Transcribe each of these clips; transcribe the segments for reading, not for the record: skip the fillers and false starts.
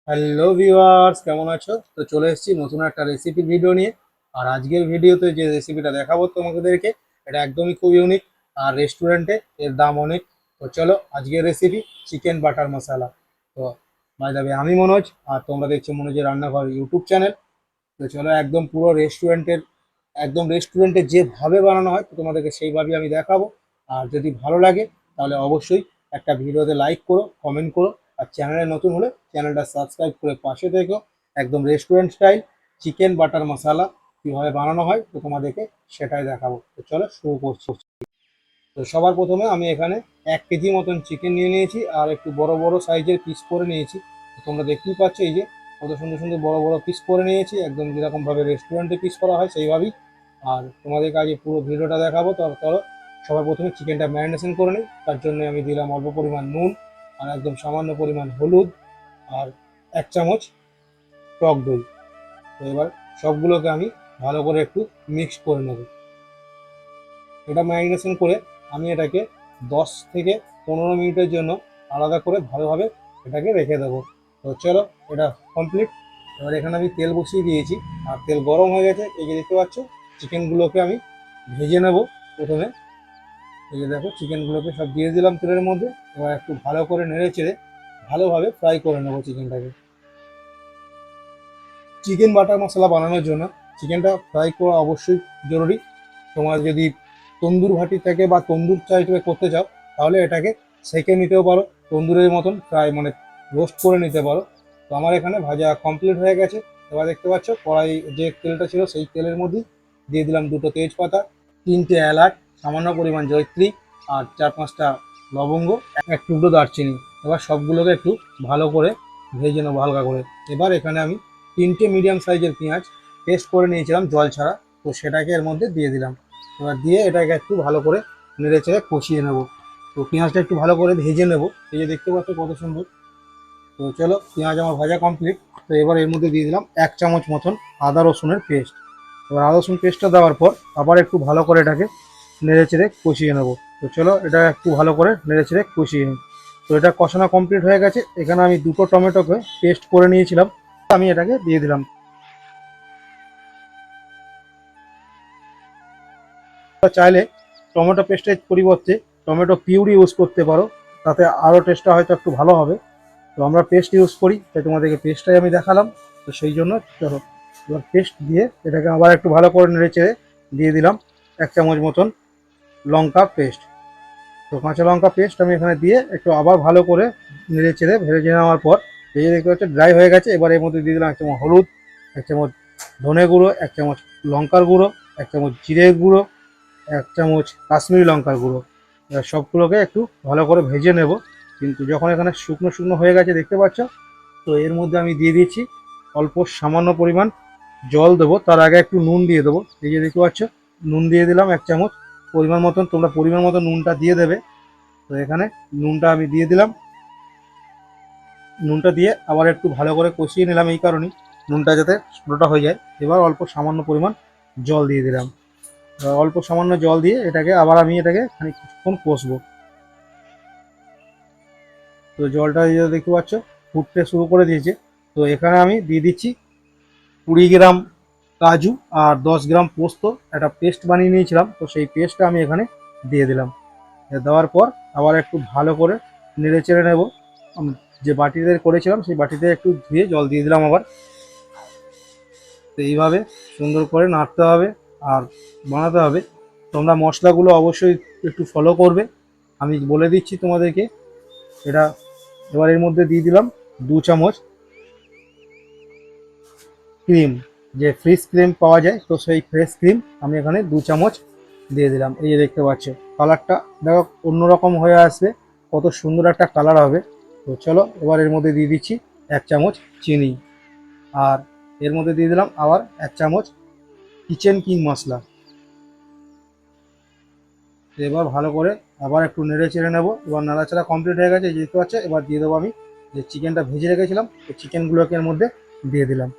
Hello viewers, কেমন আছো? তো চলে এসেছি নতুন একটা রেসিপি ভিডিও নিয়ে। আর আজকের ভিডিওতে যে রেসিপিটা দেখাবো তোমাদেরকে, এটা একদমই খুব ইউনিক। আর রেস্টুরেন্টে এর দাম অনেক। তো চলো, আজকের রেসিপি চিকেন বাটার মশলা। তো বাই দ্য ওয়ে, আমি মনোজ, আর তোমরা দেখছো মনোজের রান্নাঘর ইউটিউব চ্যানেল। তো চলো, একদম পুরো রেস্টুরেন্টে যেভাবে বানানো হয় তো তোমাদেরকে সেইভাবেই আমি দেখাবো। আর যদি ভালো লাগে তাহলে অবশ্যই একটা ভিডিওতে লাইক করো, কমেন্ট করো। আর চ্যানেলে নতুন হলে চ্যানেলটা সাবস্ক্রাইব করে পাশে থেকো। একদম রেস্টুরেন্ট স্টাইল চিকেন বাটার মশলা কীভাবে বানানো হয় তো তোমাদেরকে সেটাই দেখাবো। তো চলো শুরু করছি। তো সবার প্রথমে আমি এখানে 1 কেজি মতন চিকেন নিয়ে নিয়েছি, আর একটু বড় বড় সাইজের পিস করে নিয়েছি। তো তোমরা দেখতেই পাচ্ছ, এই যে কত সুন্দর সুন্দর বড় বড় পিস করে নিয়েছি, একদম যেরকমভাবে রেস্টুরেন্টে পিস করা হয় সেইভাবেই। আর তোমাদেরকে আগে পুরো ভিডিওটা দেখাবো। তো চলো, সবার প্রথমে চিকেনটা ম্যারিনেশন করে নিই। তার জন্য আমি দিলাম অল্প পরিমাণ নুন, আর একদম সামান্য পরিমাণ হলুদ, আর 1 চামচ টক দই। তো এবার সবগুলোকে আমি ভালো করে একটু মিক্স করে নেব। এটা ম্যারিনেশন করে আমি এটাকে 10 থেকে 15 মিনিটের জন্য আলাদা করে ভালোভাবে এটাকে রেখে দেবো। তো চলো, এটা কমপ্লিট। এবার এখানে আমি তেল বসিয়ে দিয়েছি, আর তেল গরম হয়ে গেছে। এই যে দেখতে পাচ্ছ, চিকেনগুলোকে আমি ভেজে নেব প্রথমে। এই যে দেখো, চিকেনগুলোকে সব দিয়ে দিলাম তেলের মধ্যে। এবার একটু ভালো করে নেড়ে চেড়ে ভালোভাবে ফ্রাই করে নেবো চিকেনটাকে। চিকেন বাটার মশলা বানানোর জন্য চিকেনটা ফ্রাই করা অবশ্যই জরুরি। তোমার যদি তন্দুর ভাটি থেকে বা তন্দুর টাইপের করতে চাও, তাহলে এটাকে সেঁকে নিতেও পারো, তন্দুরের মতন ফ্রাই মানে রোস্ট করে নিতে পারো। তো আমার এখানে ভাজা কমপ্লিট হয়ে গেছে। এবার দেখতে পাচ্ছ, কড়াই যে তেলটা ছিল সেই তেলের মধ্যেই দিয়ে দিলাম 2টো তেজপাতা, 3টে এলাচ, সামান্য পরিমাণ জয়িত্রী, আর 4-5টা লবঙ্গ, এক টুকরো দারচিনি। এবার সবগুলোকে একটু ভালো করে ভেজে নেবো হালকা করে। এবার এখানে আমি 3টে মিডিয়াম সাইজের পেঁয়াজ পেস্ট করে নিয়েছিলাম জল ছাড়া, তো সেটাকে এর মধ্যে দিয়ে দিলাম। এবার দিয়ে এটাকে একটু ভালো করে নেড়ে চেড়ে কষিয়ে নেব। তো পেঁয়াজটা একটু ভালো করে ভেজে নেব। এই যে দেখতে পাচ্ছ কত সুন্দর। তো চলো, পেঁয়াজ আমার ভাজা কমপ্লিট। তো এবার এর মধ্যে দিয়ে দিলাম 1 চামচ মতন আদা রসুনের পেস্ট। এবার আদা রসুন পেস্টটা দেওয়ার পর আবার একটু ভালো করে এটাকে নেড়ে চেড়ে কষিয়ে নেব। তো চলো, এটা একটু ভালো করে নেড়ে চেড়ে কষিয়ে নিই। তো এটা কষানো কমপ্লিট হয়ে গেছে। এখানে আমি 2টো টমেটোকে পেস্ট করে নিয়েছিলাম, আমি এটাকে দিয়ে দিলাম। চাইলে টমেটো পেস্টের পরিবর্তে টমেটো পিউরি ইউজ করতে পারো, তাতে আরও টেস্টটা হয়তো একটু ভালো হবে। তো আমরা পেস্ট ইউজ করি, তাই তোমাদেরকে পেস্টটাই আমি দেখালাম। তো সেই জন্য চলো, এবার পেস্ট দিয়ে এটাকে আবার একটু ভালো করে নেড়ে চেড়ে দিয়ে দিলাম 1 চামচ মতন লঙ্কা পেস্ট। তো কাঁচা লঙ্কা পেস্ট আমি এখানে দিয়ে একটু আবার ভালো করে নেড়ে চেড়ে ভেজে নেওয়ার পর ভেজে দেখতে পাচ্ছি ড্রাই হয়ে গেছে। এবার এর মধ্যে দিয়ে দিলাম 1 চামচ হলুদ, 1 চামচ ধনে গুঁড়ো, 1 চামচ লঙ্কার গুঁড়ো, 1 চামচ জিরে গুঁড়ো, 1 চামচ কাশ্মীরি লঙ্কার গুঁড়ো। এবার সবগুলোকে একটু ভালো করে ভেজে নেব। কিন্তু যখন এখানে শুকনো শুকনো হয়ে গেছে দেখতে পাচ্ছ, তো এর মধ্যে আমি দিয়ে দিয়েছি অল্প সামান্য পরিমাণ জল দেবো। তার আগে একটু নুন দিয়ে দেবো। এই যে দেখতে পাচ্ছ, নুন দিয়ে দিলাম 1 চামচ পরিমাণ মতন। তোমরা পরিমাণ মতো নুনটা দিয়ে দেবে। তো এখানে নুনটা আমি দিয়ে দিলাম। নুনটা দিয়ে আবার একটু ভালো করে কষিয়ে নিলাম, এই কারণেই নুনটা যাতে পুরোটা হয়ে যায়। এবার অল্প সামান্য পরিমাণ জল দিয়ে দিলাম। অল্প সামান্য জল দিয়ে এটাকে আবার আমি এটাকে কিছুক্ষণ কষবো। তো জলটা দিয়ে দেখতে পাচ্ছ ফুটতে শুরু করে দিয়েছে। তো এখানে আমি দিয়ে দিচ্ছি 20 গ্রাম কাজু আর 10 গ্রাম পোস্ত, একটা পেস্ট বানিয়ে নিয়েছিলাম। তো সেই পেস্টটা আমি এখানে দিয়ে দিলাম। দেওয়ার পর আবার একটু ভালো করে নেড়ে চেড়ে নেব। যে বাটিতে করেছিলাম সেই বাটিতে একটু ধুয়ে জল দিয়ে দিলাম আবার। তো এইভাবে সুন্দর করে নাড়তে হবে আর বানাতে হবে। তোমরা মশলাগুলো অবশ্যই একটু ফলো করবে, আমি বলে দিচ্ছি তোমাদেরকে। এটা এবার এর মধ্যে দিয়ে দিলাম 2 চামচ ক্রিম, যে ফ্রেশ ক্রিম পাওয়া যায়, তো সেই ফ্রেশ ক্রিম আমি এখানে 2 চামচ দিয়ে দিলাম। এই যে দেখতে পাচ্ছ, কালারটা দেখো অন্যরকম হয়ে আসবে, কত সুন্দর একটা কালার হবে। তো চলো, এবার এর মধ্যে দিয়ে দিচ্ছি 1 চামচ চিনি, আর এর মধ্যে দিয়ে দিলাম আবার 1 চামচ কিচেন কিং মশলা। এবার ভালো করে আবার একটু নেড়ে চেড়ে নেবো। এবার নাড়াচাড়া কমপ্লিট হয়ে গেছে, যেহেতু আছে এবার দিয়ে দেবো আমি যে চিকেনটা ভেজে রেখেছিলাম, তো চিকেনগুলোকে এর মধ্যে দিয়ে দিলাম।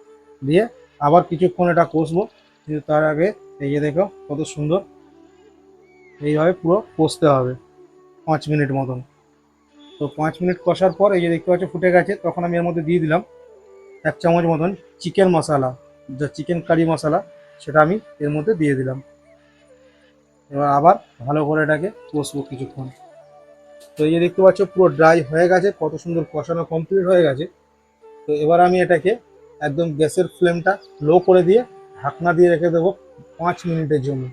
দিয়ে আবার কিছুক্ষণ এটা কষবো। কিন্তু তার আগে এই যে দেখো কত সুন্দর, এইভাবে পুরো কষতে হবে 5 মিনিট মতন। তো 5 মিনিট কষার পর এই যে দেখতে পাচ্ছ ফুটে গেছে, তখন আমি এর মধ্যে দিয়ে দিলাম 1 চামচ মতন চিকেন মশলা, যা চিকেন কারি মশলা, সেটা আমি এর মধ্যে দিয়ে দিলাম। এবার আবার ভালো করে এটাকে কষবো কিছুক্ষণ। তো এই যে দেখতে পাচ্ছ পুরো ড্রাই হয়ে গেছে, কত সুন্দর কষানো কমপ্লিট হয়ে গেছে। তো এবার আমি এটাকে একদম গ্যাসের ফ্লেমটা লো করে দিয়ে ঢাকনা দিয়ে রেখে দেবো 5 মিনিটের জন্য।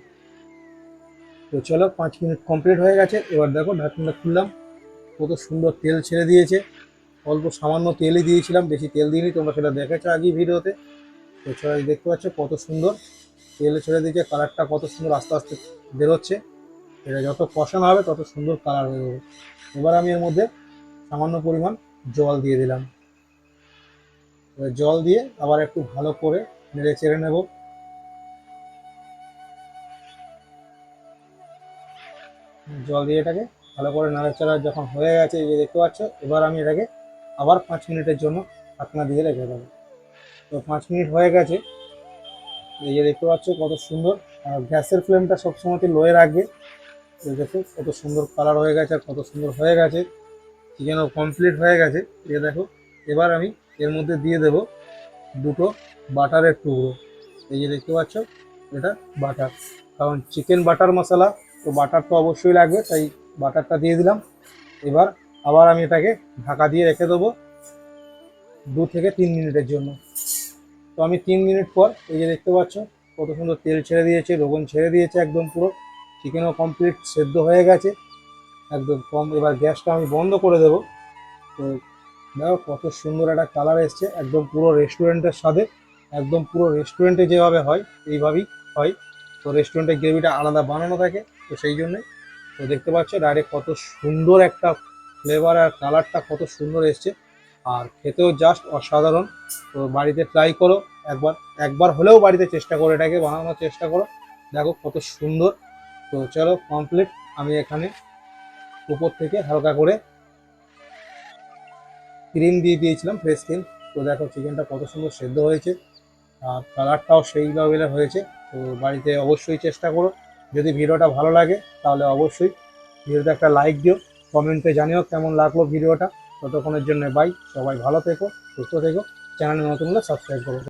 তো চলো 5 মিনিট কমপ্লিট হয়ে গেছে। এবার দেখো ঢাকনাটা খুললাম, কত সুন্দর তেল ছেড়ে দিয়েছে। অল্প সামান্য তেলই দিয়েছিলাম, বেশি তেল দিইনি, তোমরা সেটা দেখেছো আগেই ভিডিওতে। তো চলো দেখতে পাচ্ছ কত সুন্দর তেল ছেড়ে দিয়েছে, কালারটা কত সুন্দর আস্তে আস্তে বেরোচ্ছে। এটা যত কষানো হবে তত সুন্দর কালার হয়ে যাবে। এবার আমি এর মধ্যে সামান্য পরিমাণ জল দিয়ে দিলাম। এবার জল দিয়ে আবার একটু ভালো করে নেড়ে চেড়ে নেব। জল দিয়ে এটাকে ভালো করে নাড়াচাড়া যখন হয়ে গেছে, এই যে দেখতে পাচ্ছ, এবার আমি এটাকে আবার 5 মিনিটের জন্য ঢাকনা দিয়ে রেখে দেবো। তো 5 মিনিট হয়ে গেছে, এই যে দেখতে পাচ্ছ কত সুন্দর। আর গ্যাসের ফ্লেমটা সবসময় লোয়ে রাখবে। তো দেখো কত সুন্দর কালার হয়ে গেছে আর কত সুন্দর হয়ে গেছে। চিকেনও কমপ্লিট হয়ে গেছে। এই দেখো এবার আমি এর মধ্যে দিয়ে দেব দুটো বাটারের টুকরো। এই যে দেখতে পাচ্ছ, এটা বাটার, কারণ চিকেন বাটার মশলা, তো বাটার তো অবশ্যই লাগবে, তাই বাটারটা দিয়ে দিলাম। এবার আবার আমি এটাকে ঢাকা দিয়ে রেখে দেবো 2 থেকে 3 মিনিটের জন্য। তো আমি 3 মিনিট পর এই যে দেখতে পাচ্ছ কত সুন্দর তেল ছেড়ে দিয়েছে, লবণ ছেড়ে দিয়েছে, একদম পুরো চিকেনও কমপ্লিট সেদ্ধ হয়ে গেছে একদম কম। এবার গ্যাসটা আমি বন্ধ করে দেবো। তো দেখো কত সুন্দর একটা কালার এসছে, একদম পুরো রেস্টুরেন্টের স্বাদে, একদম পুরো রেস্টুরেন্টে যেভাবে হয় এইভাবেই হয়। তো রেস্টুরেন্টের গ্রেভিটা আলাদা বানানো থাকে, তো সেই জন্যে। তো দেখতে পাচ্ছ ডাইরেক্ট কত সুন্দর একটা ফ্লেভার আর কালারটা কত সুন্দর এসছে, আর খেতেও জাস্ট অসাধারণ। তো বাড়িতে ট্রাই করো একবার, একবার হলেও বাড়িতে চেষ্টা করো, এটাকে বানানোর চেষ্টা করো। দেখো কত সুন্দর। তো চলো কমপ্লিট। আমি এখানে উপর থেকে হালকা করে ক্রিম দিয়ে দিয়েছিলাম, ফ্রেশ ক্রিম। তো দেখো চিকেনটা কত সুন্দর সেদ্ধ হয়েছে আর কালারটাও সেই লেভেলের হয়েছে। তো বাড়িতে অবশ্যই চেষ্টা করো। যদি ভিডিওটা ভালো লাগে তাহলে অবশ্যই ভিডিওতে একটা লাইক দিও, কমেন্টে জানিও কেমন লাগলো ভিডিওটা। ততক্ষণের জন্য বাই, সবাই ভালো থেকো, সুস্থ থেকো, চ্যানেলে নতুন হলে সাবস্ক্রাইব করো।